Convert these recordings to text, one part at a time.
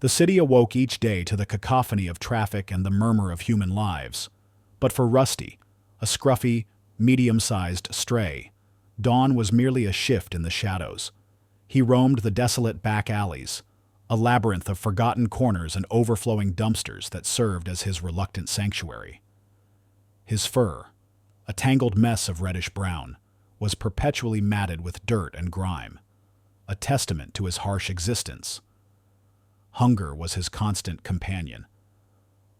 The city awoke each day to the cacophony of traffic and the murmur of human lives. But for Rusty, a scruffy, medium-sized stray, dawn was merely a shift in the shadows. He roamed the desolate back alleys, a labyrinth of forgotten corners and overflowing dumpsters that served as his reluctant sanctuary. His fur, a tangled mess of reddish-brown, was perpetually matted with dirt and grime, a testament to his harsh existence. Hunger was his constant companion,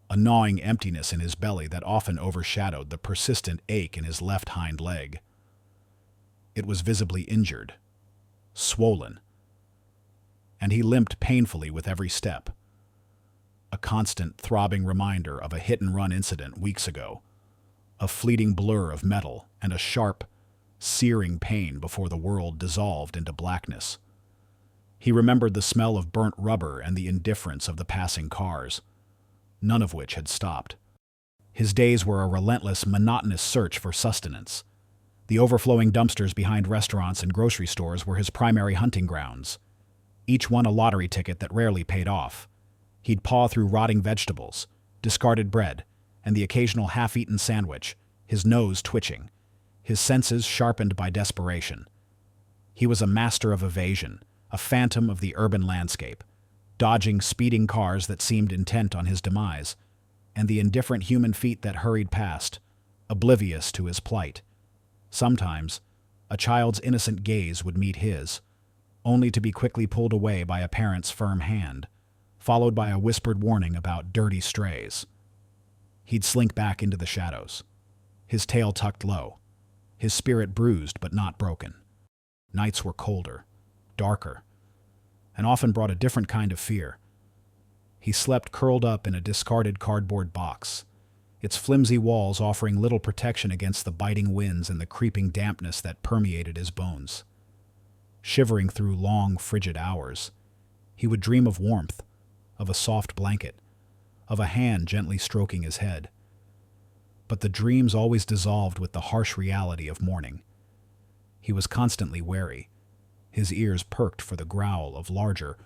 a gnawing emptiness in his belly that often overshadowed the persistent ache in his left hind leg. It was visibly injured, swollen, and he limped painfully with every step, a constant throbbing reminder of a hit-and-run incident weeks ago, a fleeting blur of metal and a sharp, searing pain before the world dissolved into blackness. He remembered the smell of burnt rubber and the indifference of the passing cars, none of which had stopped. His days were a relentless, monotonous search for sustenance. The overflowing dumpsters behind restaurants and grocery stores were his primary hunting grounds, each one a lottery ticket that rarely paid off. He'd paw through rotting vegetables, discarded bread, and the occasional half-eaten sandwich, his nose twitching, his senses sharpened by desperation. He was a master of evasion, a phantom of the urban landscape, dodging speeding cars that seemed intent on his demise, and the indifferent human feet that hurried past, oblivious to his plight. Sometimes, a child's innocent gaze would meet his, only to be quickly pulled away by a parent's firm hand, followed by a whispered warning about dirty strays. He'd slink back into the shadows, his tail tucked low, his spirit bruised but not broken. Nights were colder, darker, and often brought a different kind of fear. He slept curled up in a discarded cardboard box, its flimsy walls offering little protection against the biting winds and the creeping dampness that permeated his bones. Shivering through long, frigid hours, he would dream of warmth, of a soft blanket, of a hand gently stroking his head. But the dreams always dissolved with the harsh reality of morning. He was constantly wary, his ears perked for the growl of larger,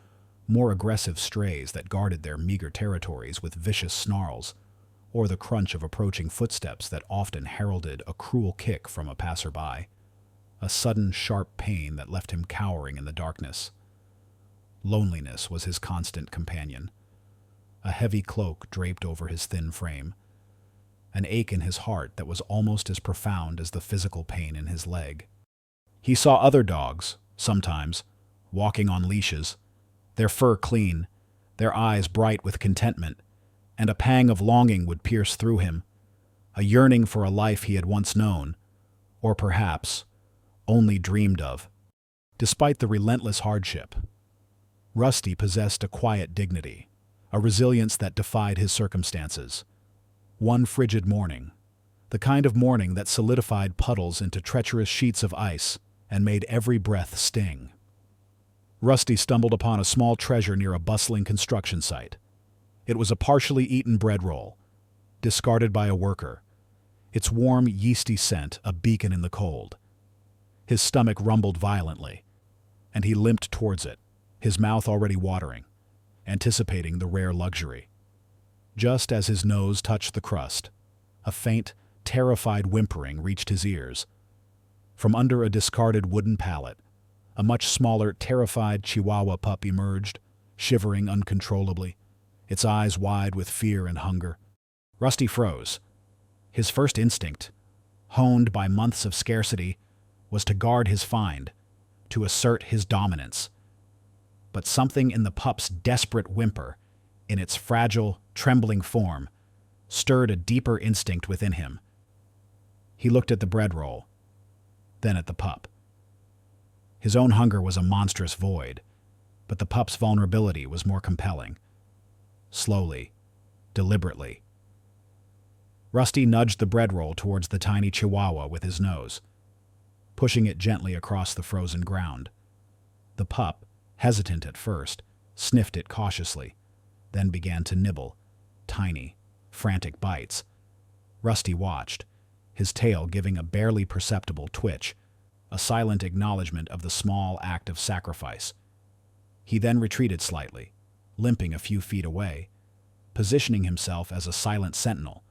more aggressive strays that guarded their meager territories with vicious snarls, or the crunch of approaching footsteps that often heralded a cruel kick from a passerby, a sudden sharp pain that left him cowering in the darkness. Loneliness was his constant companion, a heavy cloak draped over his thin frame, an ache in his heart that was almost as profound as the physical pain in his leg. He saw other dogs, sometimes, walking on leashes, their fur clean, their eyes bright with contentment, and a pang of longing would pierce through him, a yearning for a life he had once known, or perhaps only dreamed of. Despite the relentless hardship, Rusty possessed a quiet dignity, a resilience that defied his circumstances. One frigid morning, the kind of morning that solidified puddles into treacherous sheets of ice and made every breath sting, Rusty stumbled upon a small treasure near a bustling construction site. It was a partially eaten bread roll, discarded by a worker, its warm, yeasty scent a beacon in the cold. His stomach rumbled violently, and he limped towards it, his mouth already watering, anticipating the rare luxury. Just as his nose touched the crust, a faint, terrified whimpering reached his ears. From under a discarded wooden pallet, a much smaller, terrified Chihuahua pup emerged, shivering uncontrollably, its eyes wide with fear and hunger. Rusty froze. His first instinct, honed by months of scarcity, was to guard his find, to assert his dominance. But something in the pup's desperate whimper, in its fragile, trembling form, stirred a deeper instinct within him. He looked at the bread roll, then at the pup. His own hunger was a monstrous void, but the pup's vulnerability was more compelling. Slowly, deliberately, Rusty nudged the bread roll towards the tiny Chihuahua with his nose, pushing it gently across the frozen ground. The pup, hesitant at first, sniffed it cautiously, then began to nibble, tiny, frantic bites. Rusty watched, his tail giving a barely perceptible twitch, a silent acknowledgement of the small act of sacrifice. He then retreated slightly, limping a few feet away, positioning himself as a silent sentinel,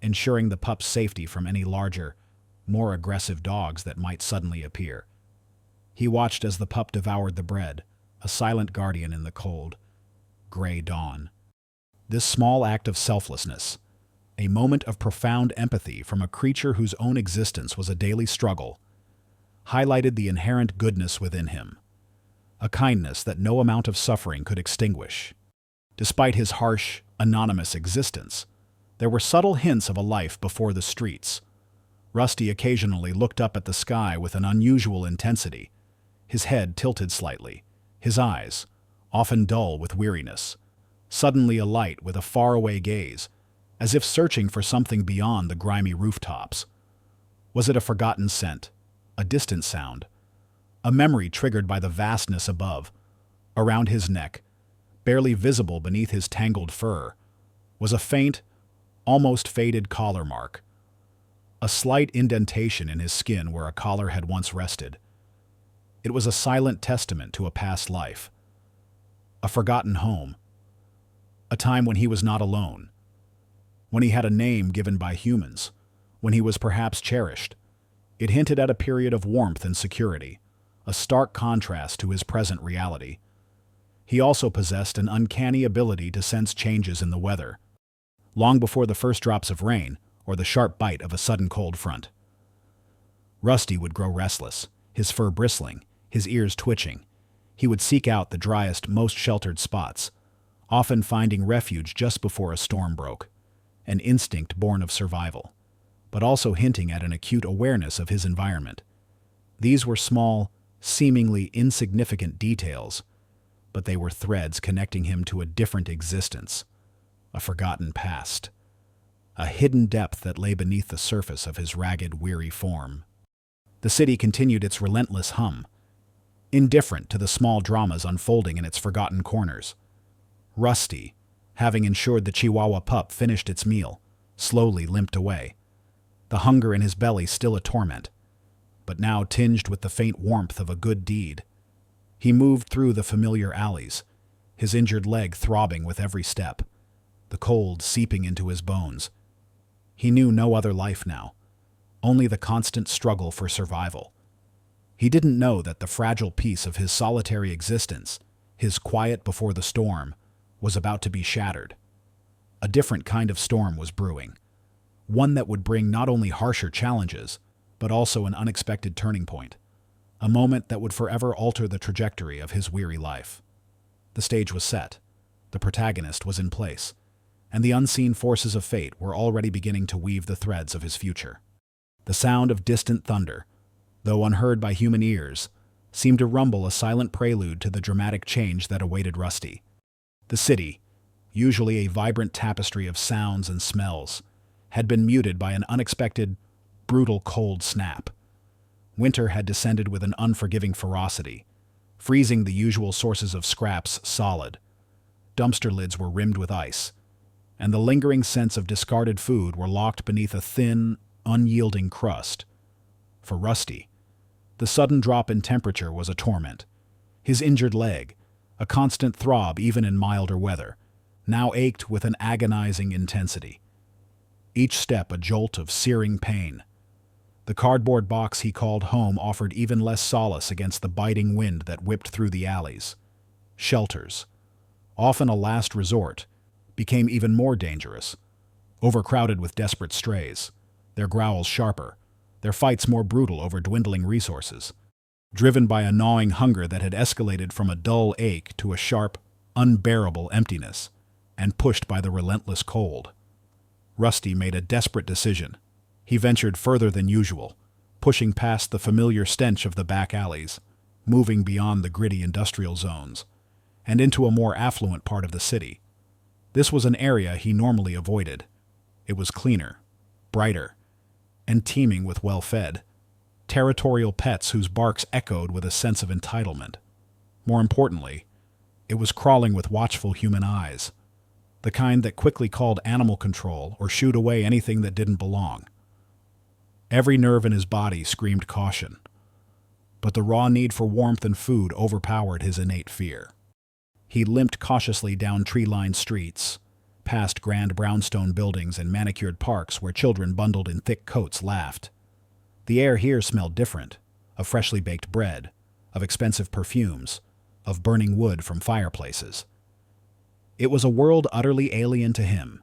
ensuring the pup's safety from any larger, more aggressive dogs that might suddenly appear. He watched as the pup devoured the bread, a silent guardian in the cold, gray dawn. This small act of selflessness, a moment of profound empathy from a creature whose own existence was a daily struggle, highlighted the inherent goodness within him, a kindness that no amount of suffering could extinguish. Despite his harsh, anonymous existence, there were subtle hints of a life before the streets. Rusty occasionally looked up at the sky with an unusual intensity, his head tilted slightly, his eyes, often dull with weariness, suddenly alight with a faraway gaze, as if searching for something beyond the grimy rooftops. Was it a forgotten scent, a distant sound, a memory triggered by the vastness above? Around his neck, barely visible beneath his tangled fur, was a faint, almost faded collar mark, a slight indentation in his skin where a collar had once rested. It was a silent testament to a past life, a forgotten home, a time when he was not alone, when he had a name given by humans, when he was perhaps cherished. It hinted at a period of warmth and security, a stark contrast to his present reality. He also possessed an uncanny ability to sense changes in the weather, long before the first drops of rain or the sharp bite of a sudden cold front. Rusty would grow restless, his fur bristling, his ears twitching. He would seek out the driest, most sheltered spots, often finding refuge just before a storm broke, an instinct born of survival, but also hinting at an acute awareness of his environment. These were small, seemingly insignificant details, but they were threads connecting him to a different existence, a forgotten past, a hidden depth that lay beneath the surface of his ragged, weary form. The city continued its relentless hum, indifferent to the small dramas unfolding in its forgotten corners. Rusty, having ensured the Chihuahua pup finished its meal, slowly limped away, the hunger in his belly still a torment, but now tinged with the faint warmth of a good deed. He moved through the familiar alleys, his injured leg throbbing with every step, the cold seeping into his bones. He knew no other life now, only the constant struggle for survival. He didn't know that the fragile piece of his solitary existence, his quiet before the storm, was about to be shattered. A different kind of storm was brewing, one that would bring not only harsher challenges, but also an unexpected turning point, a moment that would forever alter the trajectory of his weary life. The stage was set, the protagonist was in place, and the unseen forces of fate were already beginning to weave the threads of his future. The sound of distant thunder, though unheard by human ears, seemed to rumble a silent prelude to the dramatic change that awaited Rusty. The city, usually a vibrant tapestry of sounds and smells, had been muted by an unexpected, brutal cold snap. Winter had descended with an unforgiving ferocity, freezing the usual sources of scraps solid. Dumpster lids were rimmed with ice, and the lingering scents of discarded food were locked beneath a thin, unyielding crust. For Rusty, the sudden drop in temperature was a torment. His injured leg, a constant throb even in milder weather, now ached with an agonizing intensity. Each step a jolt of searing pain. The cardboard box he called home offered even less solace against the biting wind that whipped through the alleys. Shelters, often a last resort, became even more dangerous, overcrowded with desperate strays, their growls sharper, their fights more brutal over dwindling resources, driven by a gnawing hunger that had escalated from a dull ache to a sharp, unbearable emptiness, and pushed by the relentless cold. Rusty made a desperate decision. He ventured further than usual, pushing past the familiar stench of the back alleys, moving beyond the gritty industrial zones, and into a more affluent part of the city. This was an area he normally avoided. It was cleaner, brighter, and teeming with well-fed, territorial pets whose barks echoed with a sense of entitlement. More importantly, it was crawling with watchful human eyes, the kind that quickly called animal control or shooed away anything that didn't belong. Every nerve in his body screamed caution, but the raw need for warmth and food overpowered his innate fear. He limped cautiously down tree-lined streets, past grand brownstone buildings and manicured parks where children bundled in thick coats laughed. The air here smelled different, of freshly baked bread, of expensive perfumes, of burning wood from fireplaces. It was a world utterly alien to him,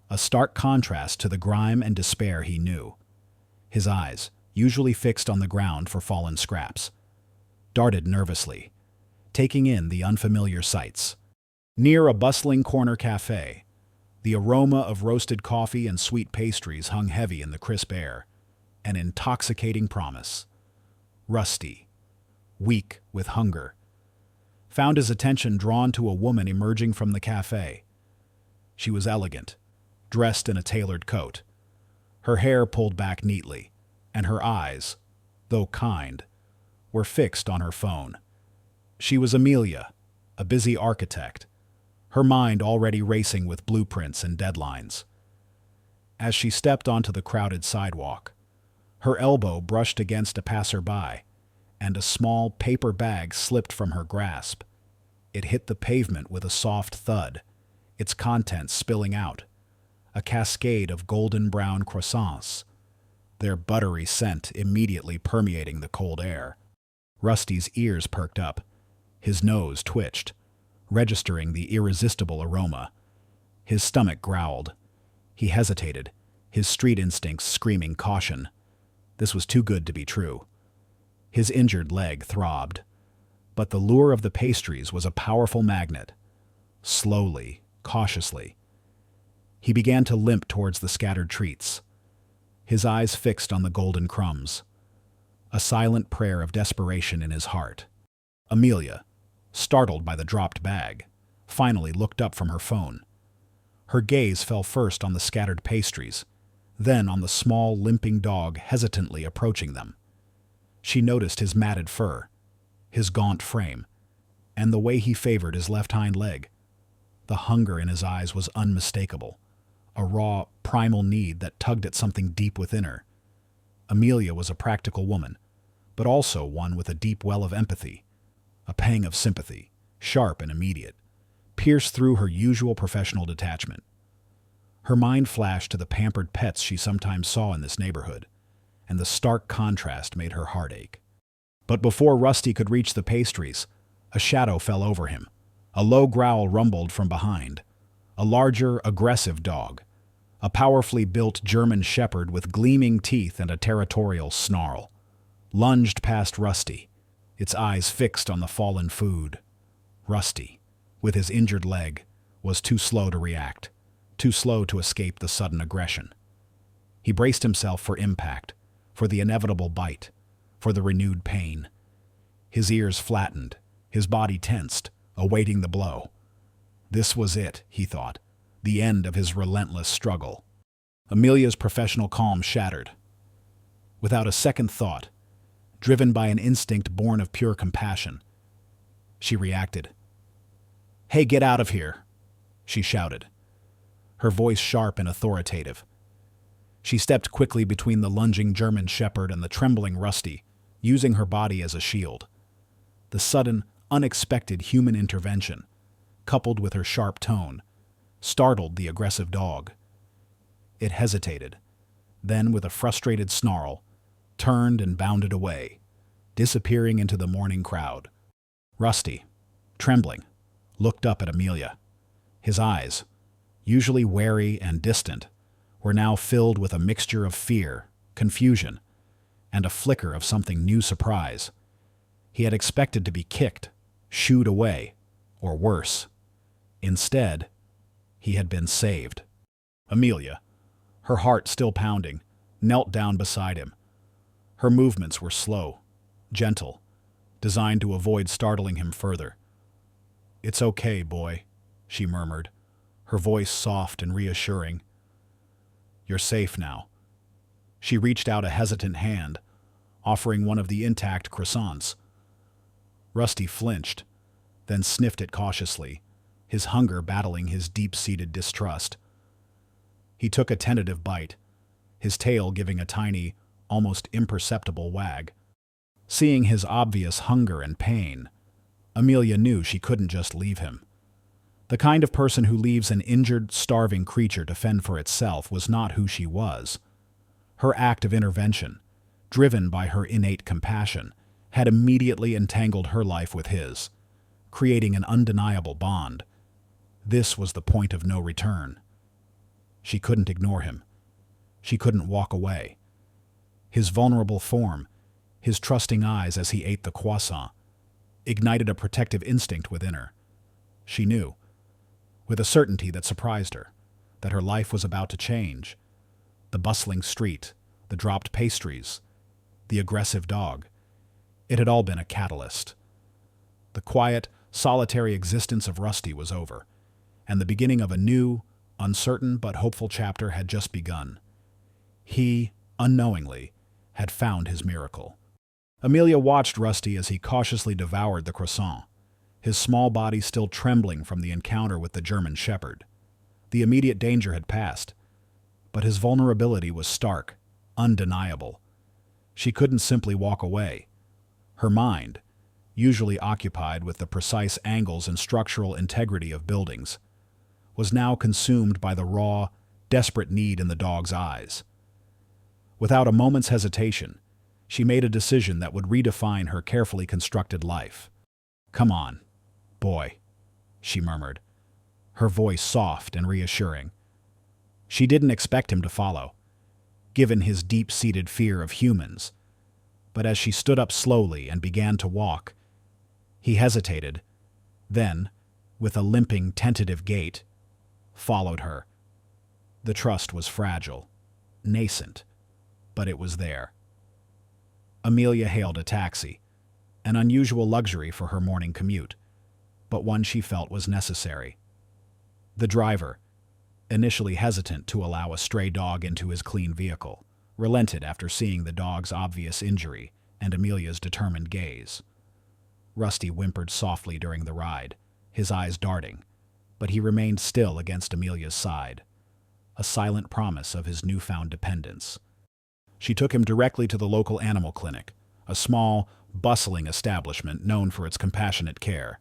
a stark contrast to the grime and despair he knew. His eyes, usually fixed on the ground for fallen scraps, darted nervously, taking in the unfamiliar sights. Near a bustling corner cafe, the aroma of roasted coffee and sweet pastries hung heavy in the crisp air, an intoxicating promise. Rusty, weak with hunger, found his attention drawn to a woman emerging from the cafe. She was elegant, dressed in a tailored coat, her hair pulled back neatly, and her eyes, though kind, were fixed on her phone. She was Amelia, a busy architect, her mind already racing with blueprints and deadlines. As she stepped onto the crowded sidewalk, her elbow brushed against a passerby, and a small paper bag slipped from her grasp. It hit the pavement with a soft thud, its contents spilling out, a cascade of golden brown croissants, their buttery scent immediately permeating the cold air. Rusty's ears perked up, his nose twitched, registering the irresistible aroma. His stomach growled. He hesitated, his street instincts screaming caution. This was too good to be true. His injured leg throbbed, but the lure of the pastries was a powerful magnet. Slowly, cautiously, he began to limp towards the scattered treats, his eyes fixed on the golden crumbs, a silent prayer of desperation in his heart. Amelia, startled by the dropped bag, finally looked up from her phone. Her gaze fell first on the scattered pastries, then on the small, limping dog hesitantly approaching them. She noticed his matted fur, his gaunt frame, and the way he favored his left hind leg. The hunger in his eyes was unmistakable, a raw, primal need that tugged at something deep within her. Amelia was a practical woman, but also one with a deep well of empathy. A pang of sympathy, sharp and immediate, pierced through her usual professional detachment. Her mind flashed to the pampered pets she sometimes saw in this neighborhood, and the stark contrast made her heart ache. But before Rusty could reach the pastries, a shadow fell over him. A low growl rumbled from behind. A larger, aggressive dog, a powerfully built German shepherd with gleaming teeth and a territorial snarl, lunged past Rusty, its eyes fixed on the fallen food. Rusty, with his injured leg, was too slow to react, too slow to escape the sudden aggression. He braced himself for impact, for the inevitable bite, for the renewed pain. His ears flattened, his body tensed, awaiting the blow. This was it, he thought, the end of his relentless struggle. Amelia's professional calm shattered. Without a second thought, driven by an instinct born of pure compassion, she reacted. "Hey, get out of here," she shouted, her voice sharp and authoritative. She stepped quickly between the lunging German shepherd and the trembling Rusty, using her body as a shield. The sudden, unexpected human intervention, coupled with her sharp tone, startled the aggressive dog. It hesitated, then with a frustrated snarl, turned and bounded away, disappearing into the morning crowd. Rusty, trembling, looked up at Amelia. His eyes, usually wary and distant, were now filled with a mixture of fear, confusion, and a flicker of something new surprise. He had expected to be kicked, shooed away, or worse. Instead, he had been saved. Amelia, her heart still pounding, knelt down beside him. Her movements were slow, gentle, designed to avoid startling him further. "It's okay, boy," she murmured, her voice soft and reassuring. "You're safe now." She reached out a hesitant hand, offering one of the intact croissants. Rusty flinched, then sniffed it cautiously, his hunger battling his deep-seated distrust. He took a tentative bite, his tail giving a tiny, almost imperceptible wag. Seeing his obvious hunger and pain, Amelia knew she couldn't just leave him. The kind of person who leaves an injured, starving creature to fend for itself was not who she was. Her act of intervention, driven by her innate compassion, had immediately entangled her life with his, creating an undeniable bond. This was the point of no return. She couldn't ignore him. She couldn't walk away. His vulnerable form, his trusting eyes as he ate the croissant, ignited a protective instinct within her. She knew, with a certainty that surprised her, that her life was about to change. The bustling street, the dropped pastries, the aggressive dog. It had all been a catalyst. The quiet, solitary existence of Rusty was over, and the beginning of a new, uncertain but hopeful chapter had just begun. He, unknowingly, had found his miracle. Amelia watched Rusty as he cautiously devoured the croissant, his small body still trembling from the encounter with the German shepherd. The immediate danger had passed, but his vulnerability was stark, undeniable. She couldn't simply walk away. Her mind, usually occupied with the precise angles and structural integrity of buildings, was now consumed by the raw, desperate need in the dog's eyes. Without a moment's hesitation, she made a decision that would redefine her carefully constructed life. "Come on, boy," she murmured, her voice soft and reassuring. She didn't expect him to follow, given his deep-seated fear of humans. But as she stood up slowly and began to walk, he hesitated, then, with a limping, tentative gait, followed her. The trust was fragile, nascent, but it was there. Amelia hailed a taxi, an unusual luxury for her morning commute, but one she felt was necessary. The driver, initially hesitant to allow a stray dog into his clean vehicle, relented after seeing the dog's obvious injury and Amelia's determined gaze. Rusty whimpered softly during the ride, his eyes darting, but he remained still against Amelia's side, a silent promise of his newfound dependence. She took him directly to the local animal clinic, a small, bustling establishment known for its compassionate care.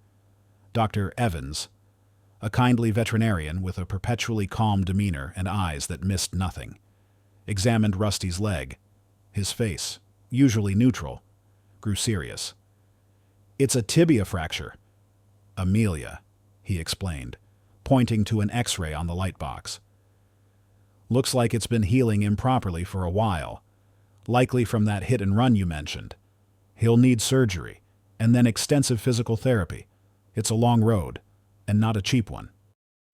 Dr. Evans, a kindly veterinarian with a perpetually calm demeanor and eyes that missed nothing, examined Rusty's leg. His face, usually neutral, grew serious. "It's a tibia fracture, Amelia," he explained, pointing to an X-ray on the light box. "Looks like it's been healing improperly for a while, likely from that hit and run you mentioned. He'll need surgery, and then extensive physical therapy. It's a long road, and not a cheap one."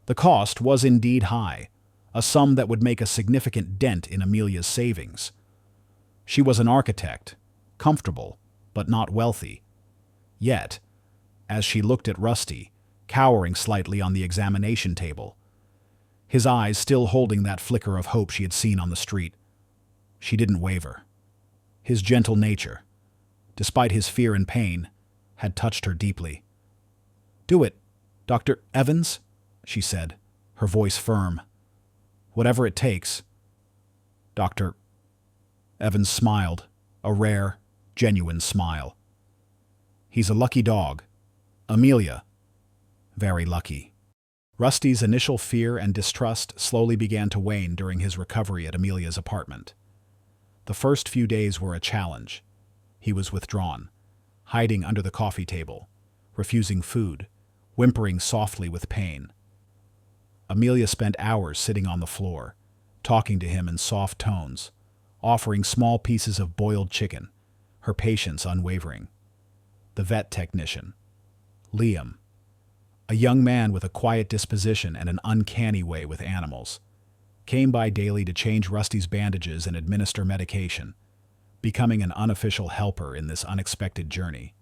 The cost was indeed high, a sum that would make a significant dent in Amelia's savings. She was an architect, comfortable, but not wealthy. Yet, as she looked at Rusty, cowering slightly on the examination table, his eyes still holding that flicker of hope she had seen on the street, she didn't waver. His gentle nature, despite his fear and pain, had touched her deeply. "Do it, Dr. Evans," she said, her voice firm. "Whatever it takes." Dr. Evans smiled, a rare, genuine smile. "He's a lucky dog. Amelia, very lucky." Rusty's initial fear and distrust slowly began to wane during his recovery at Amelia's apartment. The first few days were a challenge. He was withdrawn, hiding under the coffee table, refusing food, whimpering softly with pain. Amelia spent hours sitting on the floor, talking to him in soft tones, offering small pieces of boiled chicken, her patience unwavering. The vet technician, Liam, a young man with a quiet disposition and an uncanny way with animals, came by daily to change Rusty's bandages and administer medication, becoming an unofficial helper in this unexpected journey.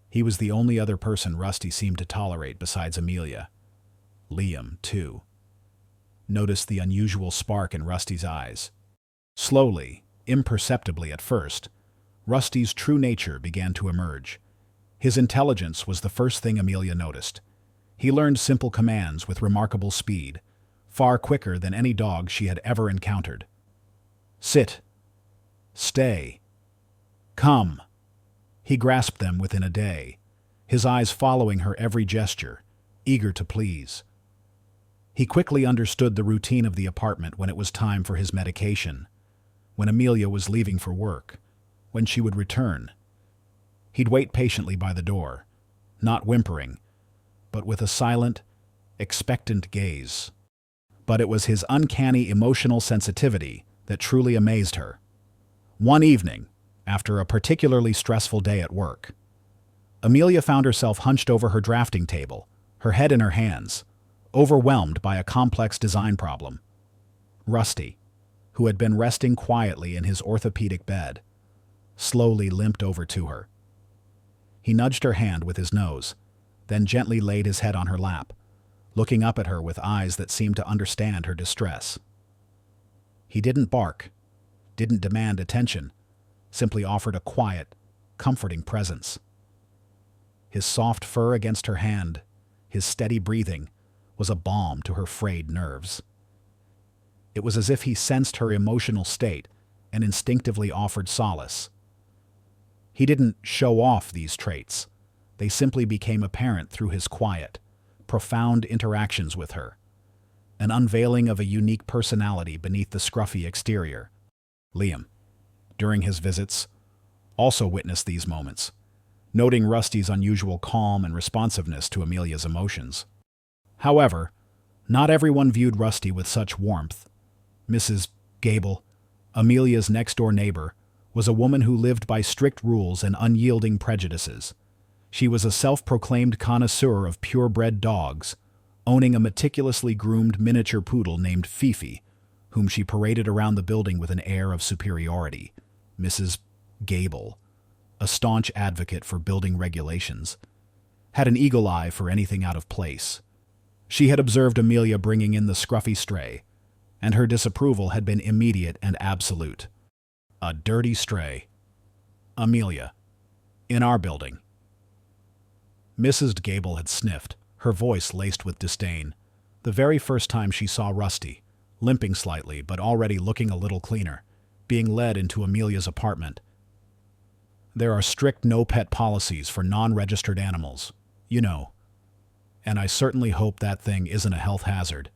He was the only other person Rusty seemed to tolerate besides Amelia. Liam, too, noticed the unusual spark in Rusty's eyes. Slowly, imperceptibly at first, Rusty's true nature began to emerge. His intelligence was the first thing Amelia noticed. He learned simple commands with remarkable speed, far quicker than any dog she had ever encountered. "Sit. Stay. Come." He grasped them within a day, his eyes following her every gesture, eager to please. He quickly understood the routine of the apartment when it was time for his medication, when Amelia was leaving for work, when she would return. He'd wait patiently by the door, not whimpering, but with a silent, expectant gaze. But it was his uncanny emotional sensitivity that truly amazed her. One evening, after a particularly stressful day at work, Amelia found herself hunched over her drafting table, her head in her hands, overwhelmed by a complex design problem. Rusty, who had been resting quietly in his orthopedic bed, slowly limped over to her. He nudged her hand with his nose, then gently laid his head on her lap, looking up at her with eyes that seemed to understand her distress. He didn't bark, didn't demand attention, simply offered a quiet, comforting presence. His soft fur against her hand, his steady breathing, was a balm to her frayed nerves. It was as if he sensed her emotional state and instinctively offered solace. He didn't show off these traits. They simply became apparent through his quiet, profound interactions with her, an unveiling of a unique personality beneath the scruffy exterior. Liam, during his visits, also witnessed these moments, noting Rusty's unusual calm and responsiveness to Amelia's emotions. However, not everyone viewed Rusty with such warmth. Mrs. Gable, Amelia's next-door neighbor, was a woman who lived by strict rules and unyielding prejudices. She was a self-proclaimed connoisseur of purebred dogs, owning a meticulously groomed miniature poodle named Fifi, whom she paraded around the building with an air of superiority. Mrs. Gable, a staunch advocate for building regulations, had an eagle eye for anything out of place. She had observed Amelia bringing in the scruffy stray, and her disapproval had been immediate and absolute. A dirty stray. Amelia. In our building. Mrs. Gable had sniffed, her voice laced with disdain, the very first time she saw Rusty, limping slightly but already looking a little cleaner, being led into Amelia's apartment. There are strict no-pet policies for non-registered animals, you know, and I certainly hope that thing isn't a health hazard.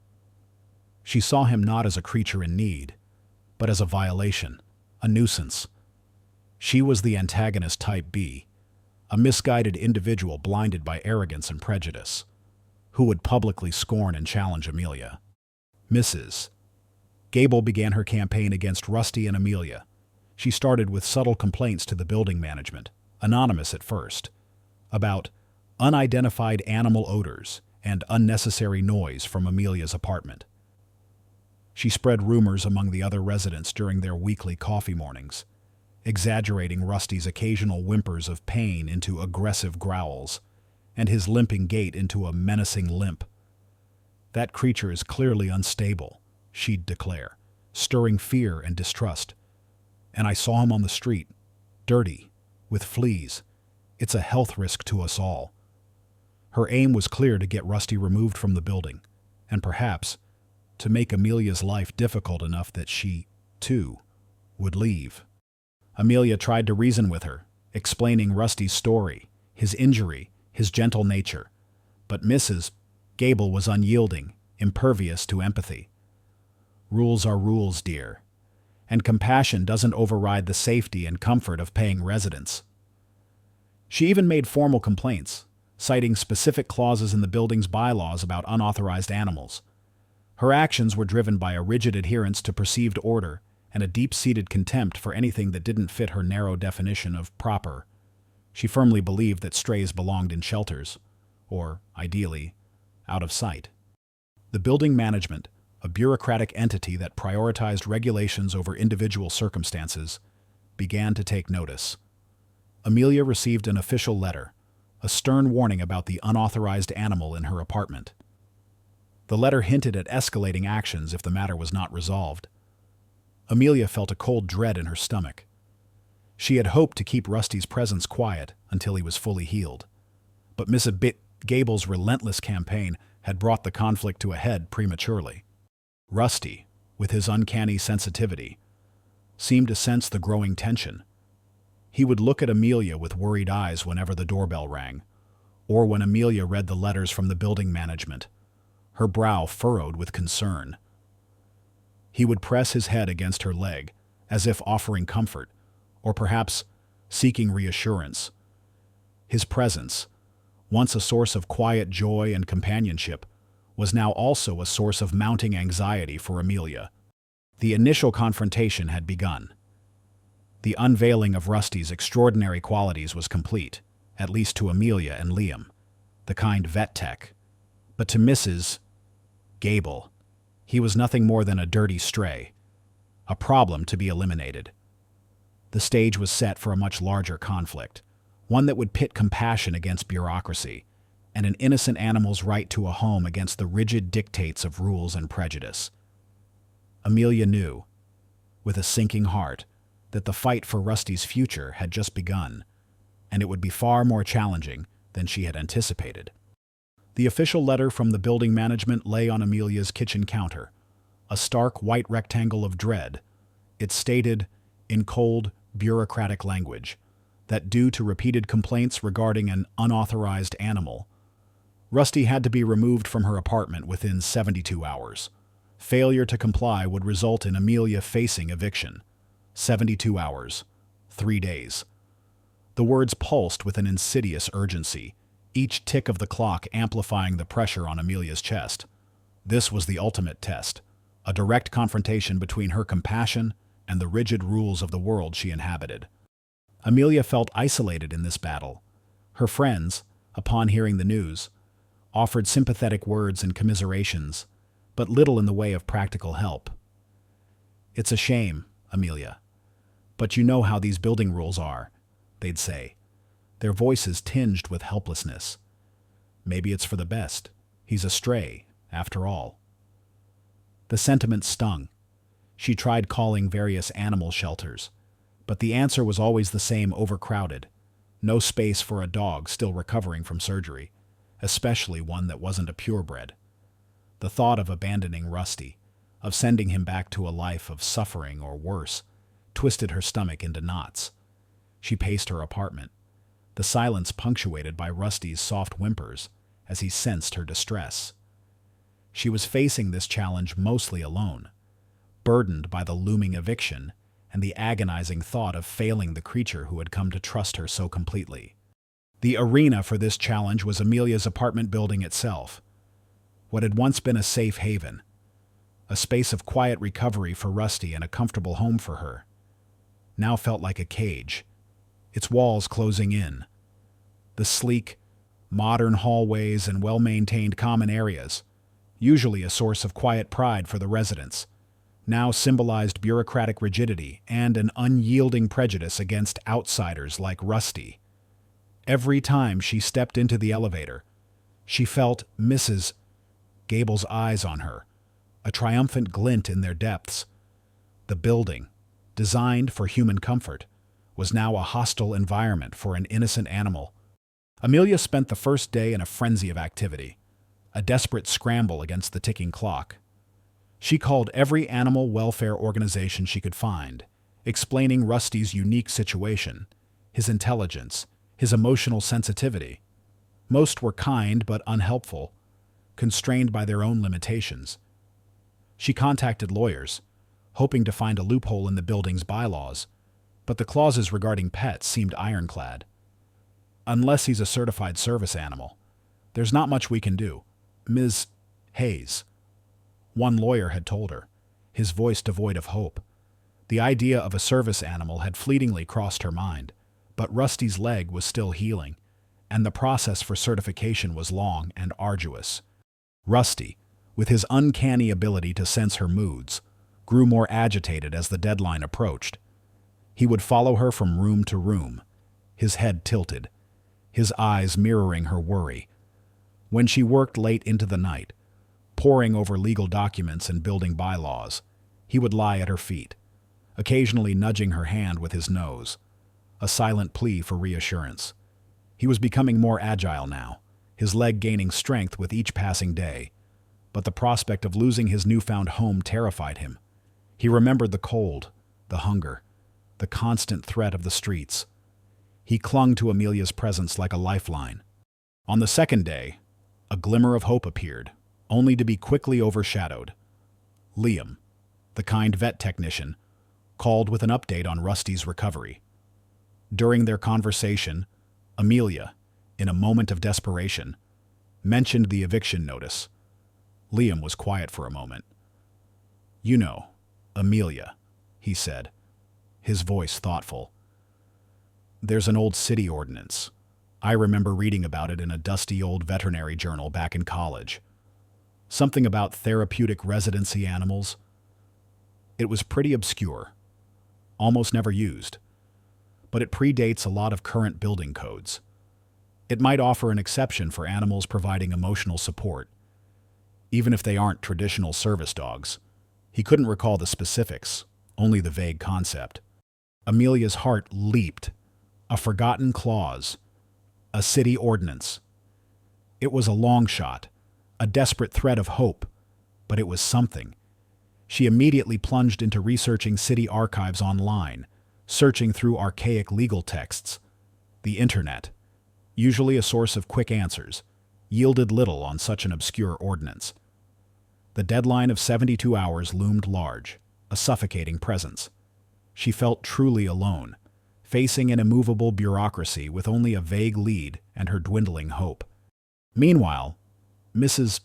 She saw him not as a creature in need, but as a violation, a nuisance. She was the antagonist type B, a misguided individual blinded by arrogance and prejudice, who would publicly scorn and challenge Amelia. Mrs. Gable began her campaign against Rusty and Amelia. She started with subtle complaints to the building management, anonymous at first, about unidentified animal odors and unnecessary noise from Amelia's apartment. She spread rumors among the other residents during their weekly coffee mornings, exaggerating Rusty's occasional whimpers of pain into aggressive growls, and his limping gait into a menacing limp. That creature is clearly unstable, she'd declare, stirring fear and distrust. And I saw him on the street, dirty, with fleas. It's a health risk to us all. Her aim was clear: to get Rusty removed from the building, and perhaps to make Amelia's life difficult enough that she, too, would leave. Amelia tried to reason with her, explaining Rusty's story, his injury, his gentle nature, but Mrs. Gable was unyielding, impervious to empathy. Rules are rules, dear, and compassion doesn't override the safety and comfort of paying residents. She even made formal complaints, citing specific clauses in the building's bylaws about unauthorized animals. Her actions were driven by a rigid adherence to perceived order and a deep-seated contempt for anything that didn't fit her narrow definition of proper. She firmly believed that strays belonged in shelters, or, ideally, out of sight. The building management, a bureaucratic entity that prioritized regulations over individual circumstances, began to take notice. Amelia received an official letter, a stern warning about the unauthorized animal in her apartment. The letter hinted at escalating actions if the matter was not resolved. Amelia felt a cold dread in her stomach. She had hoped to keep Rusty's presence quiet until he was fully healed. But Mrs. Gable's relentless campaign had brought the conflict to a head prematurely. Rusty, with his uncanny sensitivity, seemed to sense the growing tension. He would look at Amelia with worried eyes whenever the doorbell rang, or when Amelia read the letters from the building management, her brow furrowed with concern. He would press his head against her leg, as if offering comfort, or perhaps seeking reassurance. His presence, once a source of quiet joy and companionship, was now also a source of mounting anxiety for Amelia. The initial confrontation had begun. The unveiling of Rusty's extraordinary qualities was complete, at least to Amelia and Liam, the kind vet tech. But to Mrs. Gable, he was nothing more than a dirty stray, a problem to be eliminated. The stage was set for a much larger conflict, one that would pit compassion against bureaucracy, and an innocent animal's right to a home against the rigid dictates of rules and prejudice. Amelia knew, with a sinking heart, that the fight for Rusty's future had just begun, and it would be far more challenging than she had anticipated. The official letter from the building management lay on Amelia's kitchen counter, a stark white rectangle of dread. It stated, in cold, bureaucratic language, that due to repeated complaints regarding an unauthorized animal, Rusty had to be removed from her apartment within 72 hours. Failure to comply would result in Amelia facing eviction. 72 hours. 3 days. The words pulsed with an insidious urgency, each tick of the clock amplifying the pressure on Amelia's chest. This was the ultimate test, a direct confrontation between her compassion and the rigid rules of the world she inhabited. Amelia felt isolated in this battle. Her friends, upon hearing the news, offered sympathetic words and commiserations, but little in the way of practical help. "It's a shame, Amelia, but you know how these building rules are," they'd say, their voices tinged with helplessness. "Maybe it's for the best. He's a stray, after all." The sentiment stung. She tried calling various animal shelters, but the answer was always the same: overcrowded. No space for a dog still recovering from surgery, especially one that wasn't a purebred. The thought of abandoning Rusty, of sending him back to a life of suffering or worse, twisted her stomach into knots. She paced her apartment, the silence punctuated by Rusty's soft whimpers as he sensed her distress. She was facing this challenge mostly alone, burdened by the looming eviction and the agonizing thought of failing the creature who had come to trust her so completely. The arena for this challenge was Amelia's apartment building itself. What had once been a safe haven, a space of quiet recovery for Rusty and a comfortable home for her, now felt like a cage, its walls closing in. The sleek, modern hallways and well-maintained common areas, usually a source of quiet pride for the residents, now symbolized bureaucratic rigidity and an unyielding prejudice against outsiders like Rusty. Every time she stepped into the elevator, she felt Mrs. Gable's eyes on her, a triumphant glint in their depths. The building, designed for human comfort, was now a hostile environment for an innocent animal. Amelia spent the first day in a frenzy of activity, a desperate scramble against the ticking clock. She called every animal welfare organization she could find, explaining Rusty's unique situation, his intelligence, his emotional sensitivity. Most were kind but unhelpful, constrained by their own limitations. She contacted lawyers, hoping to find a loophole in the building's bylaws, but the clauses regarding pets seemed ironclad. "Unless he's a certified service animal, there's not much we can do, Ms. Hayes," one lawyer had told her, his voice devoid of hope. The idea of a service animal had fleetingly crossed her mind, but Rusty's leg was still healing, and the process for certification was long and arduous. Rusty, with his uncanny ability to sense her moods, grew more agitated as the deadline approached. He would follow her from room to room, his head tilted, his eyes mirroring her worry. When she worked late into the night, poring over legal documents and building bylaws, he would lie at her feet, occasionally nudging her hand with his nose, a silent plea for reassurance. He was becoming more agile now, his leg gaining strength with each passing day, but the prospect of losing his newfound home terrified him. He remembered the cold, the hunger, the constant threat of the streets. He clung to Amelia's presence like a lifeline. On the second day, a glimmer of hope appeared, only to be quickly overshadowed. Liam, the kind vet technician, called with an update on Rusty's recovery. During their conversation, Amelia, in a moment of desperation, mentioned the eviction notice. Liam was quiet for a moment. "You know, Amelia," he said, his voice thoughtful. "There's an old city ordinance. I remember reading about it in a dusty old veterinary journal back in college. Something about therapeutic residency animals. It was pretty obscure, almost never used, but it predates a lot of current building codes. It might offer an exception for animals providing emotional support, even if they aren't traditional service dogs." He couldn't recall the specifics, only the vague concept. Amelia's heart leaped. A forgotten clause. A city ordinance. It was a long shot, a desperate thread of hope, but it was something. She immediately plunged into researching city archives online, searching through archaic legal texts. The internet, usually a source of quick answers, yielded little on such an obscure ordinance. The deadline of 72 hours loomed large, a suffocating presence. She felt truly alone, facing an immovable bureaucracy with only a vague lead and her dwindling hope. Meanwhile, Mrs.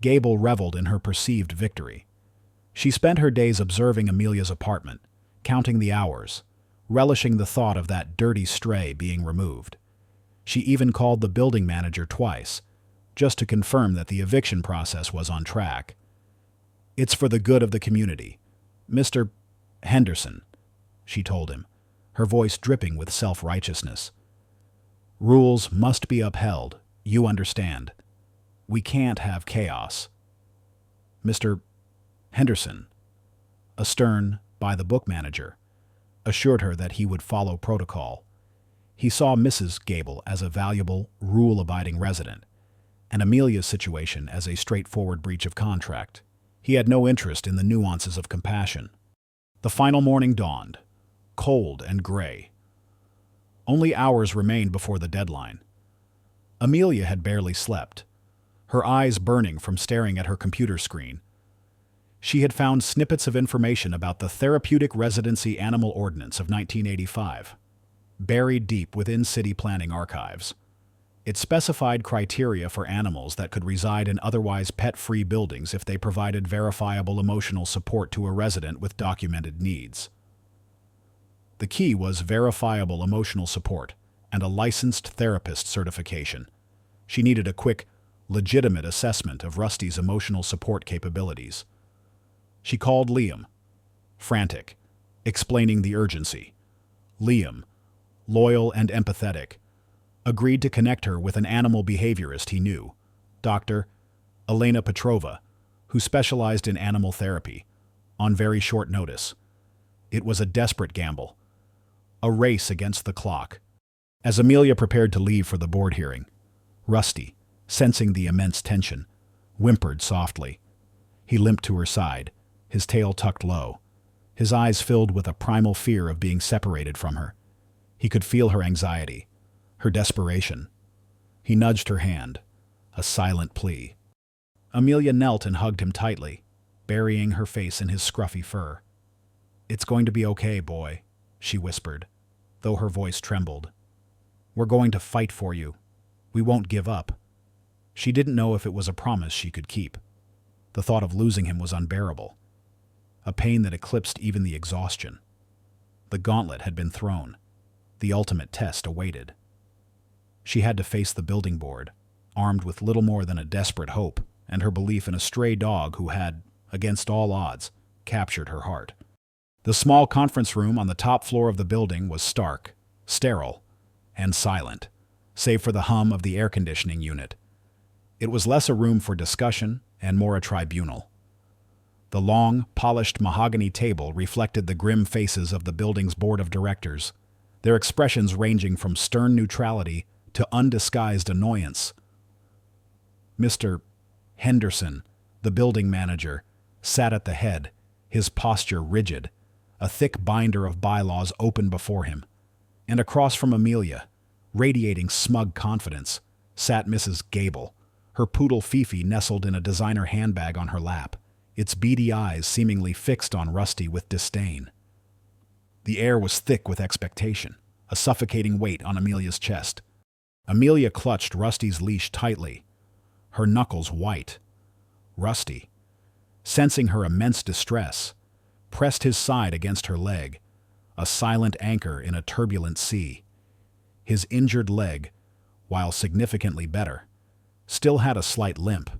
Gable reveled in her perceived victory. She spent her days observing Amelia's apartment, counting the hours, relishing the thought of that dirty stray being removed. She even called the building manager twice, just to confirm that the eviction process was on track. "It's for the good of the community, Mr. Henderson," she told him, her voice dripping with self-righteousness. "Rules must be upheld, you understand. We can't have chaos." Mr. Henderson, a stern, by-the-book manager, assured her that he would follow protocol. He saw Mrs. Gable as a valuable, rule-abiding resident, and Amelia's situation as a straightforward breach of contract. He had no interest in the nuances of compassion. The final morning dawned, cold and gray. Only hours remained before the deadline. Amelia had barely slept, her eyes burning from staring at her computer screen. She had found snippets of information about the Therapeutic Residency Animal Ordinance of 1985, buried deep within city planning archives. It specified criteria for animals that could reside in otherwise pet-free buildings if they provided verifiable emotional support to a resident with documented needs. The key was verifiable emotional support and a licensed therapist certification. She needed a quick, legitimate assessment of Rusty's emotional support capabilities. She called Liam, frantic, explaining the urgency. Liam, loyal and empathetic, agreed to connect her with an animal behaviorist he knew, Dr. Elena Petrova, who specialized in animal therapy, on very short notice. It was a desperate gamble, a race against the clock. As Amelia prepared to leave for the board hearing, Rusty, sensing the immense tension, whimpered softly. He limped to her side, his tail tucked low, his eyes filled with a primal fear of being separated from her. He could feel her anxiety, her desperation. He nudged her hand, a silent plea. Amelia knelt and hugged him tightly, burying her face in his scruffy fur. "It's going to be okay, boy," she whispered, though her voice trembled. "We're going to fight for you. We won't give up." She didn't know if it was a promise she could keep. The thought of losing him was unbearable, a pain that eclipsed even the exhaustion. The gauntlet had been thrown. The ultimate test awaited. She had to face the building board, armed with little more than a desperate hope and her belief in a stray dog who had, against all odds, captured her heart. The small conference room on the top floor of the building was stark, sterile, and silent, save for the hum of the air conditioning unit. It was less a room for discussion and more a tribunal. The long, polished mahogany table reflected the grim faces of the building's board of directors, their expressions ranging from stern neutrality to undisguised annoyance. Mr. Henderson, the building manager, sat at the head, his posture rigid, a thick binder of bylaws open before him. And across from Amelia, radiating smug confidence, sat Mrs. Gable, her poodle Fifi nestled in a designer handbag on her lap, its beady eyes seemingly fixed on Rusty with disdain. The air was thick with expectation, a suffocating weight on Amelia's chest. Amelia clutched Rusty's leash tightly, her knuckles white. Rusty, sensing her immense distress, pressed his side against her leg, a silent anchor in a turbulent sea. His injured leg, while significantly better, still had a slight limp,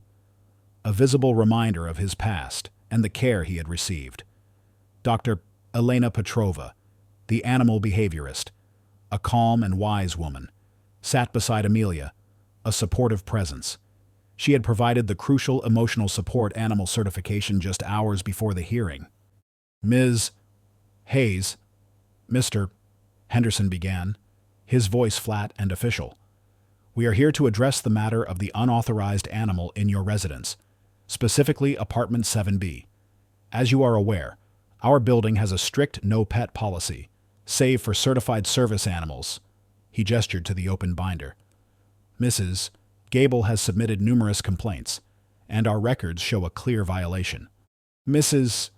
a visible reminder of his past and the care he had received. Dr. Elena Petrova, the animal behaviorist, a calm and wise woman, sat beside Amelia, a supportive presence. She had provided the crucial emotional support animal certification just hours before the hearing. Ms. Hayes, Mr. Henderson began, his voice flat and official. We are here to address the matter of the unauthorized animal in your residence, specifically apartment 7B. As you are aware, our building has a strict no-pet policy, save for certified service animals. He gestured to the open binder. Mrs. Gable has submitted numerous complaints, and our records show a clear violation. Mrs.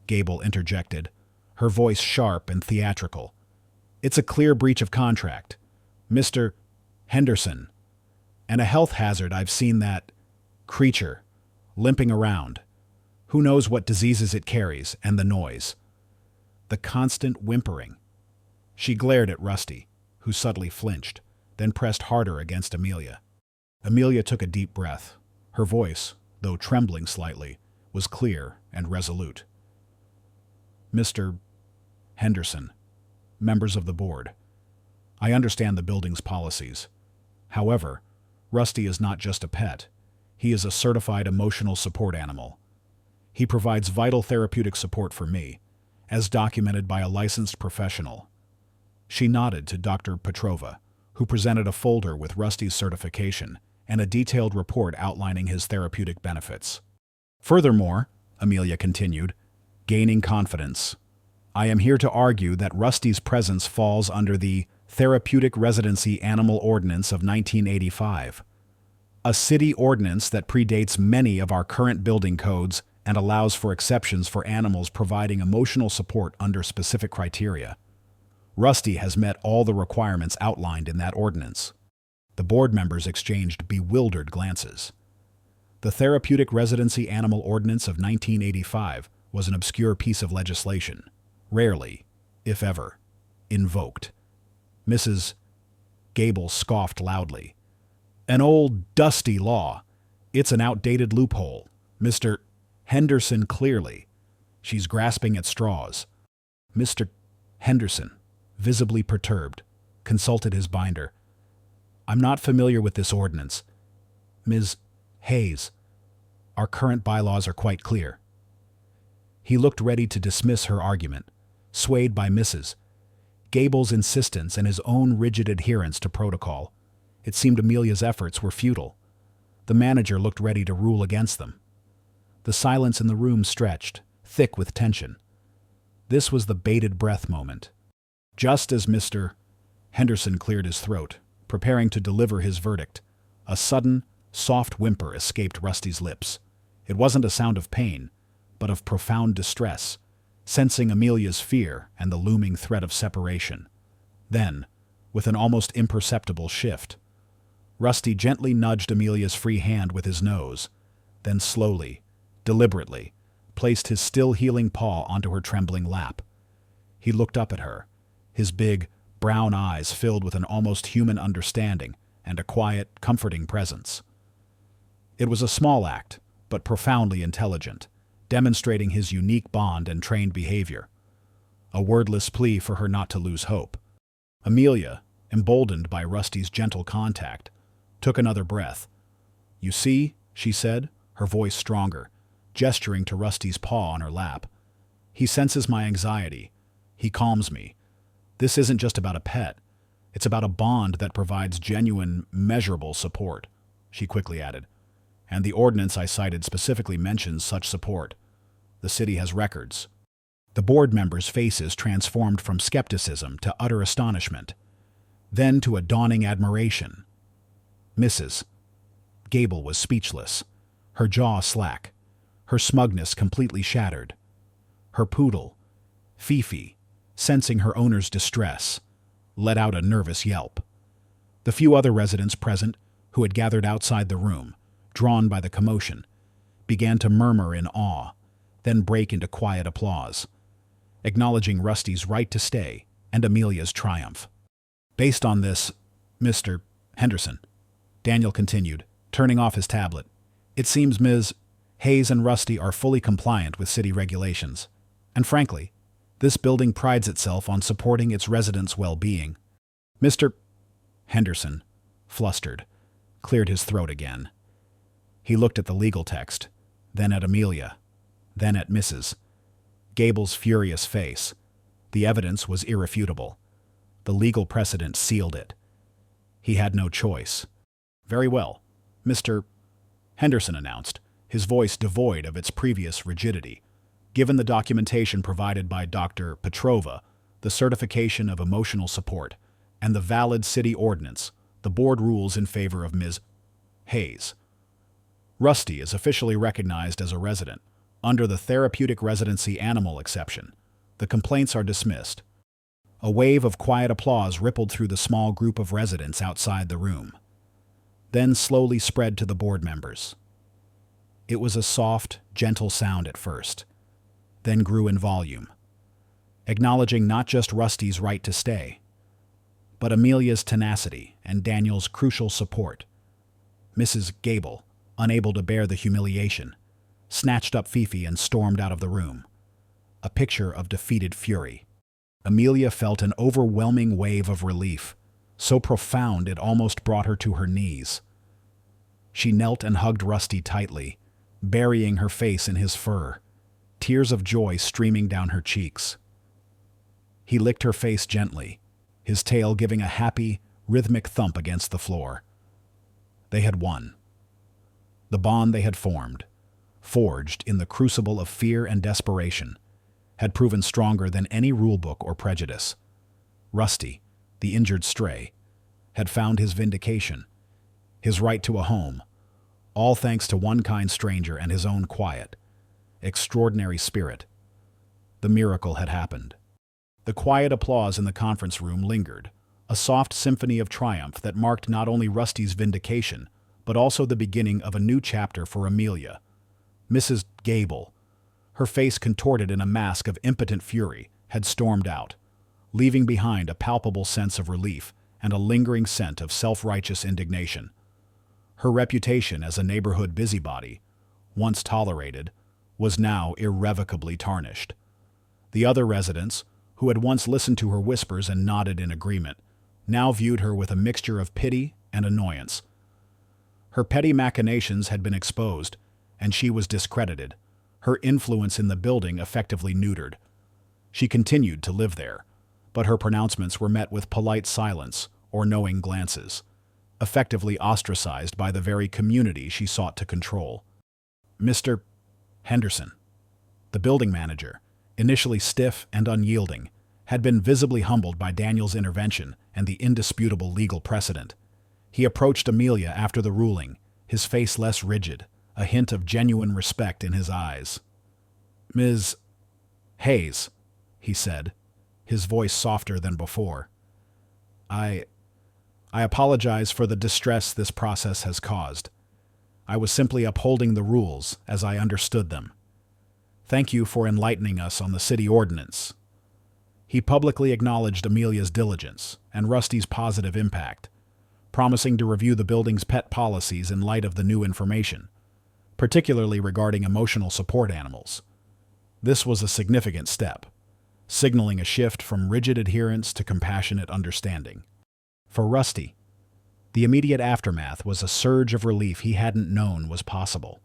Gable interjected, her voice sharp and theatrical. It's a clear breach of contract. Mr. Henderson. And a health hazard. I've seen that creature limping around. Who knows what diseases it carries, and the noise. The constant whimpering. She glared at Rusty, who subtly flinched, then pressed harder against Amelia. Amelia took a deep breath. Her voice, though trembling slightly, was clear and resolute. Mr. Henderson, members of the board, I understand the building's policies. However, Rusty is not just a pet. He is a certified emotional support animal. He provides vital therapeutic support for me, as documented by a licensed professional. She nodded to Dr. Petrova, who presented a folder with Rusty's certification and a detailed report outlining his therapeutic benefits. Furthermore, Amelia continued, gaining confidence, I am here to argue that Rusty's presence falls under the Therapeutic Residency Animal Ordinance of 1985, a city ordinance that predates many of our current building codes and allows for exceptions for animals providing emotional support under specific criteria. Rusty has met all the requirements outlined in that ordinance. The board members exchanged bewildered glances. The Therapeutic Residency Animal Ordinance of 1985 was an obscure piece of legislation, rarely, if ever, invoked. Mrs. Gable scoffed loudly. An old, dusty law. It's an outdated loophole. Mr. Henderson clearly. She's grasping at straws. Mr. Henderson, visibly perturbed, consulted his binder. I'm not familiar with this ordinance. Ms. Hayes, our current bylaws are quite clear. He looked ready to dismiss her argument, swayed by Mrs. Gable's insistence and his own rigid adherence to protocol. It seemed Amelia's efforts were futile. The manager looked ready to rule against them. The silence in the room stretched, thick with tension. This was the bated breath moment. Just as Mr. Henderson cleared his throat, preparing to deliver his verdict, a sudden, soft whimper escaped Rusty's lips. It wasn't a sound of pain, but of profound distress, sensing Amelia's fear and the looming threat of separation. Then, with an almost imperceptible shift, Rusty gently nudged Amelia's free hand with his nose, then slowly, deliberately, placed his still healing paw onto her trembling lap. He looked up at her, his big, brown eyes filled with an almost human understanding and a quiet, comforting presence. It was a small act, but profoundly intelligent, demonstrating his unique bond and trained behavior. A wordless plea for her not to lose hope. Amelia, emboldened by Rusty's gentle contact, took another breath. You see, she said, her voice stronger, gesturing to Rusty's paw on her lap. He senses my anxiety. He calms me. This isn't just about a pet. It's about a bond that provides genuine, measurable support, she quickly added. And the ordinance I cited specifically mentions such support. The city has records. The board members' faces transformed from skepticism to utter astonishment, then to a dawning admiration. Mrs. Gable was speechless, her jaw slack, her smugness completely shattered. Her poodle, Fifi, sensing her owner's distress, let out a nervous yelp. The few other residents present, who had gathered outside the room, drawn by the commotion, began to murmur in awe, then break into quiet applause, acknowledging Rusty's right to stay and Amelia's triumph. Based on this, Mr. Henderson, Daniel continued, turning off his tablet, it seems Ms. Hayes and Rusty are fully compliant with city regulations, and frankly, this building prides itself on supporting its residents' well-being. Mr. Henderson, flustered, cleared his throat again. He looked at the legal text, then at Amelia, then at Mrs. Gable's furious face. The evidence was irrefutable. The legal precedent sealed it. He had no choice. Very well, Mr. Henderson announced, his voice devoid of its previous rigidity. Given the documentation provided by Dr. Petrova, the certification of emotional support, and the valid city ordinance, the board rules in favor of Ms. Hayes. Rusty is officially recognized as a resident, under the therapeutic residency animal exception. The complaints are dismissed. A wave of quiet applause rippled through the small group of residents outside the room, then slowly spread to the board members. It was a soft, gentle sound at first, then grew in volume, acknowledging not just Rusty's right to stay, but Amelia's tenacity and Daniel's crucial support. Mrs. Gable, unable to bear the humiliation, snatched up Fifi and stormed out of the room, a picture of defeated fury. Amelia felt an overwhelming wave of relief, so profound it almost brought her to her knees. She knelt and hugged Rusty tightly, burying her face in his fur, tears of joy streaming down her cheeks. He licked her face gently, his tail giving a happy, rhythmic thump against the floor. They had won. The bond they had formed, forged in the crucible of fear and desperation, had proven stronger than any rulebook or prejudice. Rusty, the injured stray, had found his vindication, his right to a home, all thanks to one kind stranger and his own quiet, extraordinary spirit. The miracle had happened. The quiet applause in the conference room lingered, a soft symphony of triumph that marked not only Rusty's vindication, but also the beginning of a new chapter for Amelia. Mrs. Gable, her face contorted in a mask of impotent fury, had stormed out, leaving behind a palpable sense of relief and a lingering scent of self-righteous indignation. Her reputation as a neighborhood busybody, once tolerated, was now irrevocably tarnished. The other residents, who had once listened to her whispers and nodded in agreement, now viewed her with a mixture of pity and annoyance. Her petty machinations had been exposed, and she was discredited, her influence in the building effectively neutered. She continued to live there, but her pronouncements were met with polite silence or knowing glances, effectively ostracized by the very community she sought to control. Mr. Henderson, the building manager, initially stiff and unyielding, had been visibly humbled by Daniel's intervention and the indisputable legal precedent. He approached Amelia after the ruling, his face less rigid, a hint of genuine respect in his eyes. "Ms. Hayes," he said, his voice softer than before. I apologize for the distress this process has caused. I was simply upholding the rules as I understood them. Thank you for enlightening us on the city ordinance." He publicly acknowledged Amelia's diligence and Rusty's positive impact, promising to review the building's pet policies in light of the new information, particularly regarding emotional support animals. This was a significant step, signaling a shift from rigid adherence to compassionate understanding. For Rusty, the immediate aftermath was a surge of relief he hadn't known was possible.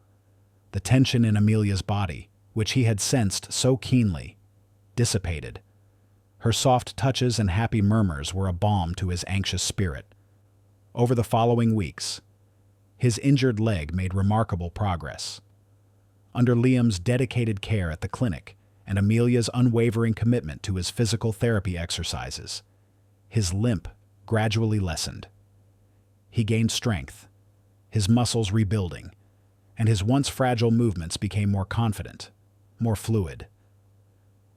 The tension in Amelia's body, which he had sensed so keenly, dissipated. Her soft touches and happy murmurs were a balm to his anxious spirit. Over the following weeks, his injured leg made remarkable progress. Under Liam's dedicated care at the clinic and Amelia's unwavering commitment to his physical therapy exercises, his limp gradually lessened. He gained strength, his muscles rebuilding, and his once fragile movements became more confident, more fluid.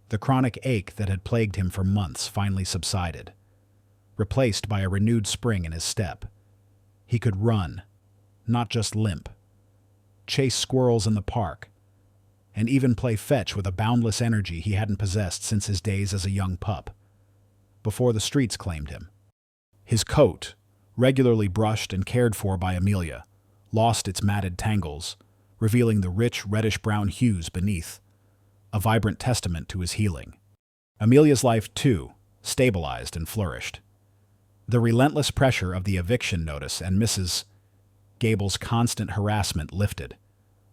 The chronic ache that had plagued him for months finally subsided, replaced by a renewed spring in his step. He could run, not just limp, chase squirrels in the park, and even play fetch with a boundless energy he hadn't possessed since his days as a young pup, before the streets claimed him. His coat, regularly brushed and cared for by Amelia, lost its matted tangles, revealing the rich reddish-brown hues beneath, a vibrant testament to his healing. Amelia's life, too, stabilized and flourished. The relentless pressure of the eviction notice and Mrs. Gable's constant harassment lifted,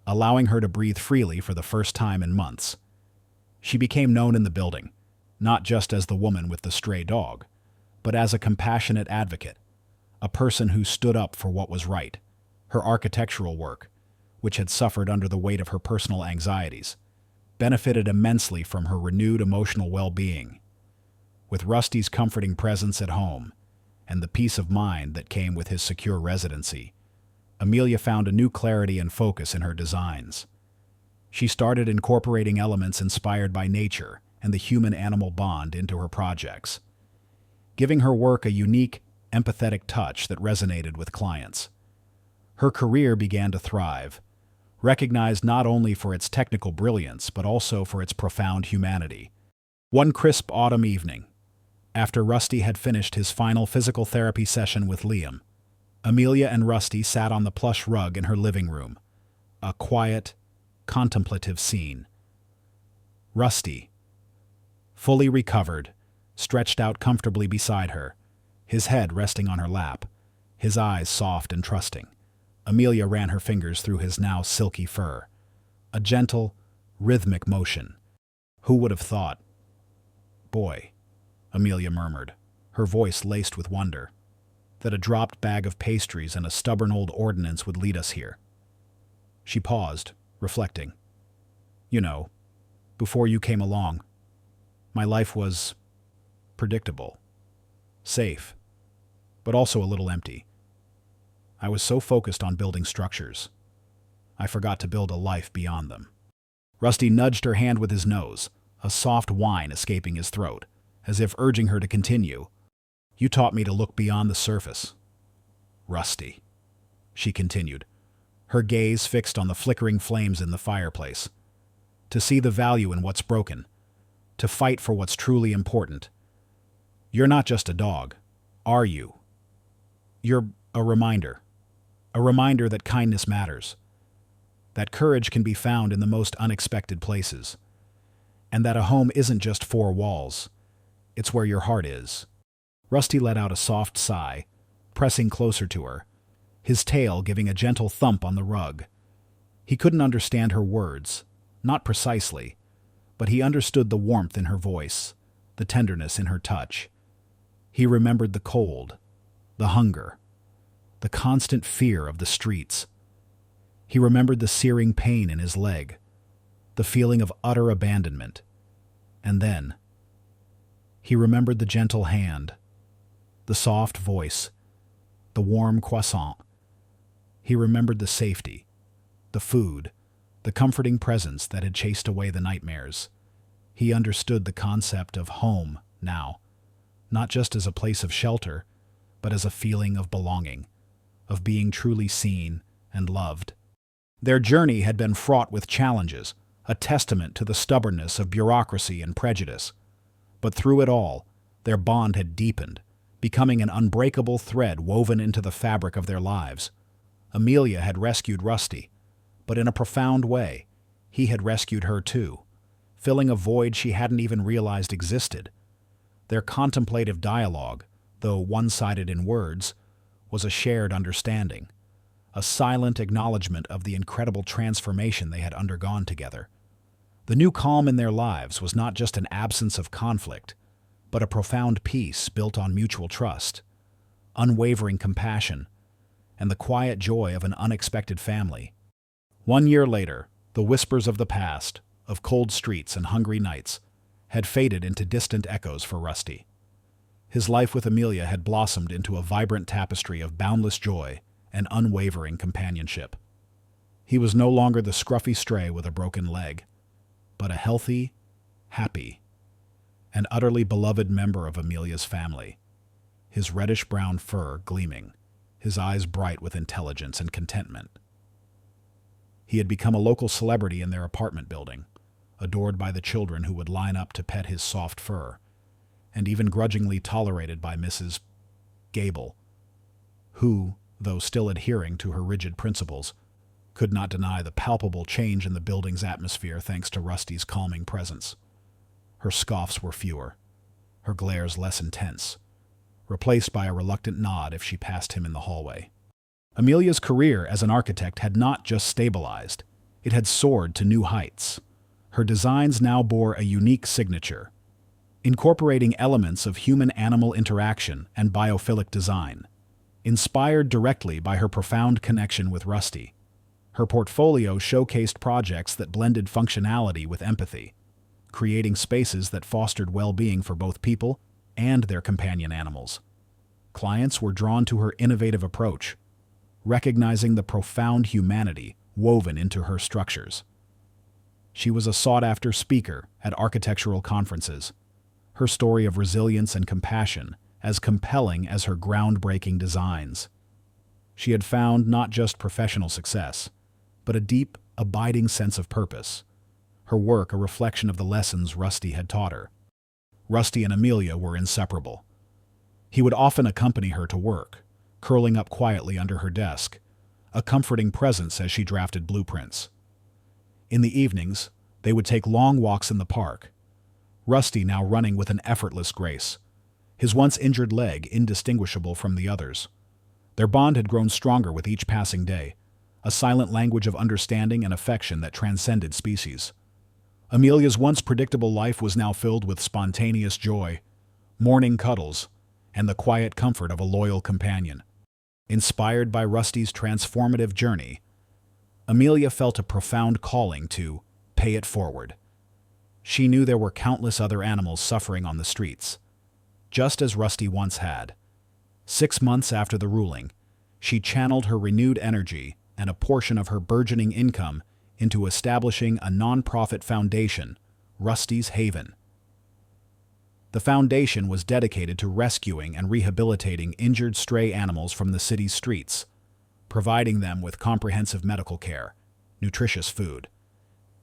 allowing her to breathe freely for the first time in months. She became known in the building, not just as the woman with the stray dog, but as a compassionate advocate, a person who stood up for what was right. Her architectural work, which had suffered under the weight of her personal anxieties, benefited immensely from her renewed emotional well-being. With Rusty's comforting presence at home and the peace of mind that came with his secure residency, Amelia found a new clarity and focus in her designs. She started incorporating elements inspired by nature and the human-animal bond into her projects, giving her work a unique, empathetic touch that resonated with clients. Her career began to thrive, recognized not only for its technical brilliance but also for its profound humanity. One crisp autumn evening, after Rusty had finished his final physical therapy session with Liam, Amelia and Rusty sat on the plush rug in her living room, a quiet, contemplative scene. Rusty, fully recovered, stretched out comfortably beside her, his head resting on her lap, his eyes soft and trusting. Amelia ran her fingers through his now silky fur, a gentle, rhythmic motion. Who would have thought? Boy, Amelia murmured, her voice laced with wonder, that a dropped bag of pastries and a stubborn old ordinance would lead us here. She paused, reflecting. You know, before you came along, my life was predictable, safe, but also a little empty. I was so focused on building structures, I forgot to build a life beyond them. Rusty nudged her hand with his nose, a soft whine escaping his throat, as if urging her to continue. You taught me to look beyond the surface, Rusty, she continued, her gaze fixed on the flickering flames in the fireplace. To see the value in what's broken, to fight for what's truly important. You're not just a dog, are you? You're a reminder that kindness matters, that courage can be found in the most unexpected places, and that a home isn't just four walls, it's where your heart is. Rusty let out a soft sigh, pressing closer to her, his tail giving a gentle thump on the rug. He couldn't understand her words, not precisely, but he understood the warmth in her voice, the tenderness in her touch. He remembered the cold, the hunger, the constant fear of the streets. He remembered the searing pain in his leg, the feeling of utter abandonment. And then, he remembered the gentle hand, the soft voice, the warm croissant. He remembered the safety, the food, the comforting presence that had chased away the nightmares. He understood the concept of home now, not just as a place of shelter, but as a feeling of belonging, of being truly seen and loved. Their journey had been fraught with challenges, a testament to the stubbornness of bureaucracy and prejudice. But through it all, their bond had deepened, becoming an unbreakable thread woven into the fabric of their lives. Amelia had rescued Rusty, but in a profound way, he had rescued her too, filling a void she hadn't even realized existed. Their contemplative dialogue, though one-sided in words, was a shared understanding, a silent acknowledgement of the incredible transformation they had undergone together. The new calm in their lives was not just an absence of conflict, but a profound peace built on mutual trust, unwavering compassion, and the quiet joy of an unexpected family. 1 year later, the whispers of the past, of cold streets and hungry nights, had faded into distant echoes for Rusty. His life with Amelia had blossomed into a vibrant tapestry of boundless joy and unwavering companionship. He was no longer the scruffy stray with a broken leg, but a healthy, happy, and utterly beloved member of Amelia's family, his reddish-brown fur gleaming, his eyes bright with intelligence and contentment. He had become a local celebrity in their apartment building, adored by the children who would line up to pet his soft fur, and even grudgingly tolerated by Mrs. Gable, who, though still adhering to her rigid principles, could not deny the palpable change in the building's atmosphere thanks to Rusty's calming presence. Her scoffs were fewer, her glares less intense, replaced by a reluctant nod if she passed him in the hallway. Amelia's career as an architect had not just stabilized, it had soared to new heights. Her designs now bore a unique signature, incorporating elements of human-animal interaction and biophilic design. Inspired directly by her profound connection with Rusty, her portfolio showcased projects that blended functionality with empathy, creating spaces that fostered well-being for both people and their companion animals. Clients were drawn to her innovative approach, recognizing the profound humanity woven into her structures. She was a sought-after speaker at architectural conferences, her story of resilience and compassion as compelling as her groundbreaking designs. She had found not just professional success, but a deep, abiding sense of purpose, her work a reflection of the lessons Rusty had taught her. Rusty and Amelia were inseparable. He would often accompany her to work, curling up quietly under her desk, a comforting presence as she drafted blueprints. In the evenings, they would take long walks in the park, Rusty now running with an effortless grace, his once injured leg indistinguishable from the others. Their bond had grown stronger with each passing day, a silent language of understanding and affection that transcended species. Amelia's once predictable life was now filled with spontaneous joy, morning cuddles, and the quiet comfort of a loyal companion. Inspired by Rusty's transformative journey, Amelia felt a profound calling to pay it forward. She knew there were countless other animals suffering on the streets, just as Rusty once had. 6 months after the ruling, she channeled her renewed energy and a portion of her burgeoning income into establishing a nonprofit foundation, Rusty's Haven. The foundation was dedicated to rescuing and rehabilitating injured stray animals from the city's streets, providing them with comprehensive medical care, nutritious food,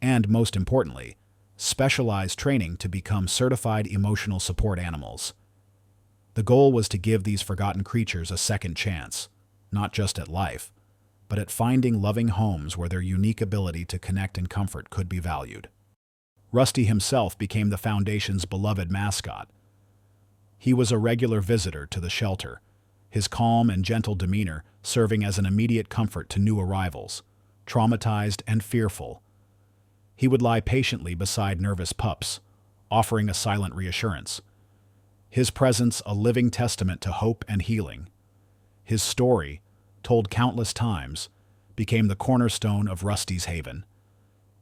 and, most importantly, specialized training to become certified emotional support animals. The goal was to give these forgotten creatures a second chance, not just at life, but at finding loving homes where their unique ability to connect and comfort could be valued. Rusty himself became the foundation's beloved mascot. He was a regular visitor to the shelter, his calm and gentle demeanor serving as an immediate comfort to new arrivals, traumatized and fearful. He would lie patiently beside nervous pups, offering a silent reassurance, his presence a living testament to hope and healing. His story, told countless times, became the cornerstone of Rusty's Haven,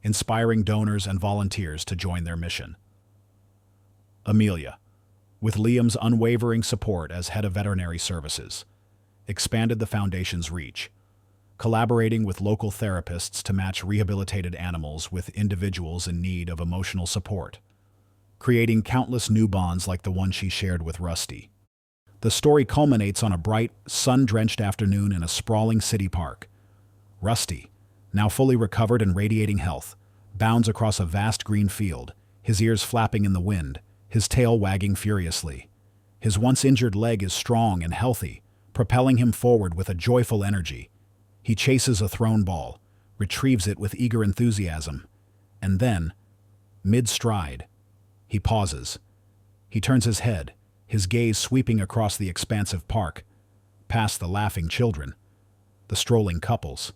inspiring donors and volunteers to join their mission. Amelia, with Liam's unwavering support as head of veterinary services, expanded the foundation's reach, collaborating with local therapists to match rehabilitated animals with individuals in need of emotional support, creating countless new bonds like the one she shared with Rusty. The story culminates on a bright, sun-drenched afternoon in a sprawling city park. Rusty, now fully recovered and radiating health, bounds across a vast green field, his ears flapping in the wind, his tail wagging furiously. His once injured leg is strong and healthy, propelling him forward with a joyful energy. He chases a thrown ball, retrieves it with eager enthusiasm, and then, mid-stride, he pauses. He turns his head, his gaze sweeping across the expansive park, past the laughing children, the strolling couples,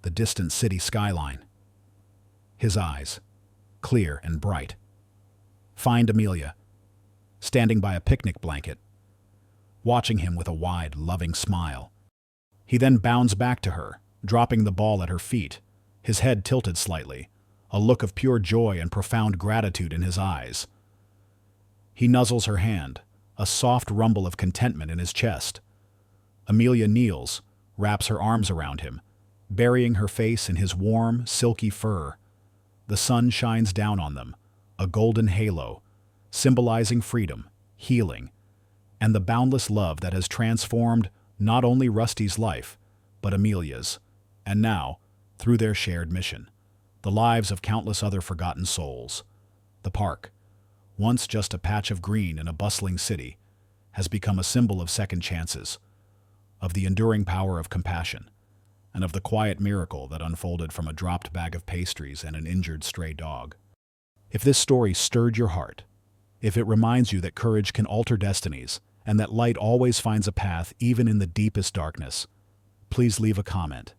the distant city skyline. His eyes, clear and bright, find Amelia, standing by a picnic blanket, watching him with a wide, loving smile. He then bounds back to her, dropping the ball at her feet, his head tilted slightly, a look of pure joy and profound gratitude in his eyes. He nuzzles her hand, a soft rumble of contentment in his chest. Amelia kneels, wraps her arms around him, burying her face in his warm, silky fur. The sun shines down on them, a golden halo, symbolizing freedom, healing, and the boundless love that has transformed not only Rusty's life, but Amelia's, and now, through their shared mission, the lives of countless other forgotten souls. The park, once just a patch of green in a bustling city, has become a symbol of second chances, of the enduring power of compassion, and of the quiet miracle that unfolded from a dropped bag of pastries and an injured stray dog. If this story stirred your heart, if it reminds you that courage can alter destinies and that light always finds a path even in the deepest darkness, please leave a comment.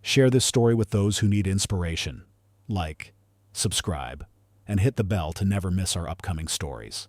Share this story with those who need inspiration. Like, subscribe, and hit the bell to never miss our upcoming stories.